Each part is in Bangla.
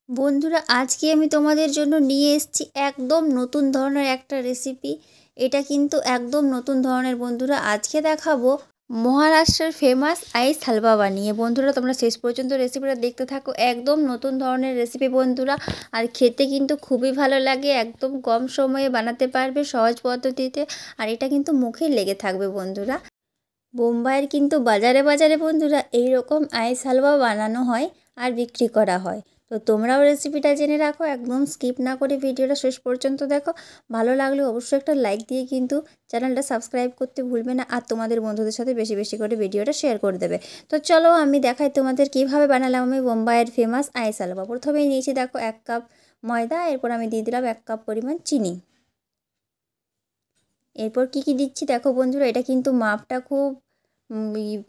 বন্ধুরা আজকে আমি তোমাদের জন্য নিয়ে এসেছি একদম নতুন ধরনের একটা রেসিপি। এটা কিন্তু একদম নতুন ধরনের বন্ধুরা। আজকে দেখাবো মহারাষ্ট্রের ফেমাস আইস হালুয়া বানিয়ে। বন্ধুরা তোমরা শেষ পর্যন্ত রেসিপিটা দেখতে থাকো। একদম নতুন ধরনের রেসিপি বন্ধুরা, আর খেতে কিন্তু খুবই ভালো লাগে। একদম কম সময়ে বানাতে পারবে সহজ পদ্ধতিতে, আর এটা কিন্তু মুখে লেগে থাকবে বন্ধুরা। বোম্বাইয়ের কিন্তু বাজারে বাজারে বন্ধুরা এই রকম আইস হালুয়া বানানো হয় আর বিক্রি করা হয়। তো তোমরাও রেসিপিটা জেনে রাখো, একদম স্কিপ না করে ভিডিওটা শেষ পর্যন্ত দেখো। ভালো লাগলে অবশ্যই একটা লাইক দিয়ে কিন্তু চ্যানেলটা সাবস্ক্রাইব করতে ভুলবে না, আর তোমাদের বন্ধুদের সাথে বেশি বেশি করে ভিডিওটা শেয়ার করে দেবে। তো চলো আমি দেখাই তোমাদের কীভাবে বানালাম আমি বোম্বাইয়ের ফেমাস আইস হালুয়া। প্রথমেই নিয়েছি দেখো 1 কাপ ময়দা, এরপর আমি দিয়ে দিলাম 1 কাপ পরিমাণ চিনি। এরপর কি কি দিচ্ছি দেখো বন্ধুরা, এটা কিন্তু মাপটা খুব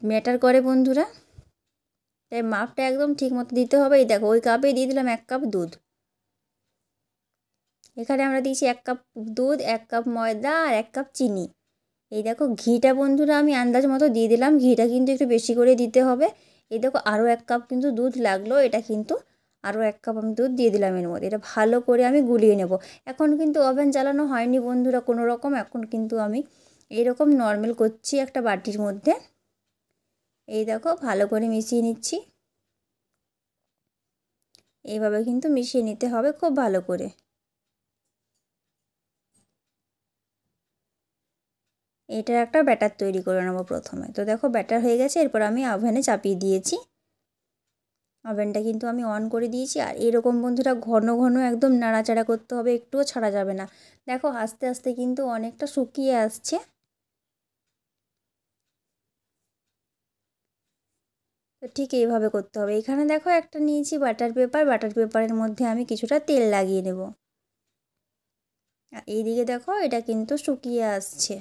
ম্যাটার করে বন্ধুরা, তাই মাপটা একদম ঠিক মতো দিতে হবে। এই দেখো ওই কাপে দিয়ে দিলাম 1 কাপ দুধ। এখানে আমরা দিয়েছি 1 কাপ দুধ, 1 কাপ ময়দা আর 1 কাপ চিনি। এই দেখো ঘিটা বন্ধুরা আমি আন্দাজ মতো দিয়ে দিলাম, ঘিটা কিন্তু একটু বেশি করে দিতে হবে। এই দেখো আরও 1 কাপ কিন্তু দুধ লাগলো, এটা কিন্তু আরও 1 কাপ আমি দুধ দিয়ে দিলাম এর মধ্যে। এটা ভালো করে আমি গুলিয়ে নেব। এখন কিন্তু ওভেন জ্বালানো হয়নি বন্ধুরা কোনো রকম, এখন কিন্তু আমি এইরকম নর্মাল করছি একটা বাটির মধ্যে। এই দেখো ভালো করে মিশিয়ে নিচ্ছি। এইভাবে কিন্তু মিশিয়ে নিতে হবে খুব ভালো করে। এটার একটা ব্যাটার তৈরি করে নেবো প্রথমে। তো দেখো ব্যাটার হয়ে গেছে, এরপর আমি ওভেনে চাপিয়ে দিয়েছি। ওভেনটা কিন্তু আমি অন করে দিয়েছি। আর এরকম বন্ধুরা ঘন ঘন একদম নাড়াচাড়া করতে হবে, একটুও ছাড়া যাবে না। দেখো আস্তে আস্তে কিন্তু অনেকটা শুকিয়ে আসছে। তো ঠিক এইভাবে করতে হবে। এখানে দেখো একটা নিয়েছি বাটার পেপার, বাটার পেপারের মধ্যে আমি কিছুটা তেল লাগিয়ে নেব। আর এইদিকে দেখো এটা কিন্তু শুকিয়ে আসছে।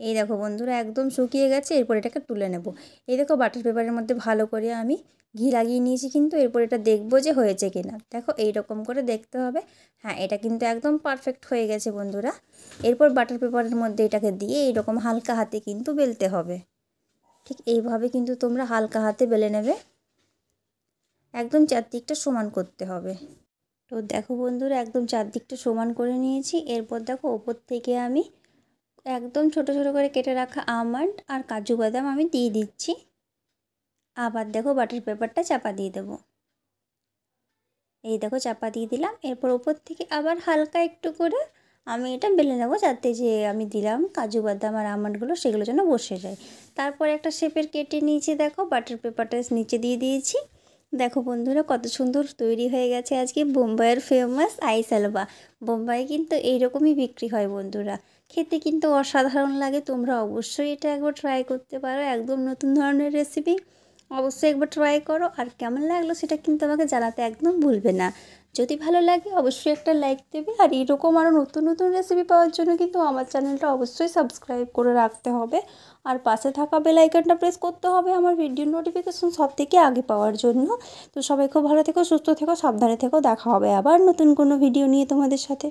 এই দেখো বন্ধুরা একদম শুকিয়ে গেছে, এরপর এটাকে তুলে নেব। এই দেখো বাটার পেপারের মধ্যে ভালো করে আমি ঘি লাগিয়ে নিয়েছি, কিন্তু এরপর এটা দেখবো যে হয়েছে কিনা। দেখো এই রকম করে দেখতে হবে। হ্যাঁ এটা কিন্তু একদম পারফেক্ট হয়ে গেছে বন্ধুরা। এরপর বাটার পেপারের মধ্যে এটাকে দিয়ে এইরকম হালকা হাতে কিন্তু বেলতে হবে। ঠিক এইভাবে কিন্তু তোমরা হালকা হাতে বেলে নেবে, একদম চারদিকটা সমান করতে হবে। তো দেখো বন্ধুরা একদম চারদিকটা সমান করে নিয়েছি। এরপর দেখো ওপর থেকে আমি একদম ছোট ছোট করে কেটে রাখা আমন্ড আর কাজু বাদাম আমি দিয়ে দিচ্ছি। আবার দেখো বাটার পেপারটা চাপা দিয়ে দেবো। এই দেখো চাপা দিয়ে দিলাম। এরপর ওপর থেকে আবার হালকা একটু করে আমি এটা বেলে নেবো, যাতে যে আমি দিলাম কাজু বাদাম আর আমন্ডগুলো সেগুলো যেন বসে যায়। তারপর একটা শেপের কেটে নিয়েছি, দেখো বাটার পেপারটা নিচে দিয়ে দিয়েছি। দেখো বন্ধুরা কত সুন্দর তৈরি হয়ে গেছে আজকে বোম্বাইয়ের ফেমাস আইস হালুয়া। বোম্বাই কিন্তু এইরকমই বিক্রি হয় বন্ধুরা, খেতে কিন্তু অসাধারণ লাগে। তোমরা অবশ্যই এটা একবার ট্রাই করতে পারো, একদম নতুন ধরনের রেসিপি। অবশ্যই একবার ট্রাই করো, আর কেমন লাগলো সেটা কিন্তু আমাকে জানাতে একদম ভুলবে না। যদি ভালো লাগে অবশ্যই একটা লাইক দেবে, আর এরকম আরও নতুন নতুন রেসিপি পাওয়ার জন্য কিন্তু আমার চ্যানেলটা অবশ্যই সাবস্ক্রাইব করে রাখতে হবে। আর পাশে থাকা বেল আইকনটা প্রেস করতে হবে আমার ভিডিওর নোটিফিকেশন সব থেকে আগে পাওয়ার জন্য। তো সবাই খুব ভালো থেকো, সুস্থ থেকো, সাবধানে থেকো। দেখা হবে আবার নতুন কোনো ভিডিও নিয়ে তোমাদের সাথে।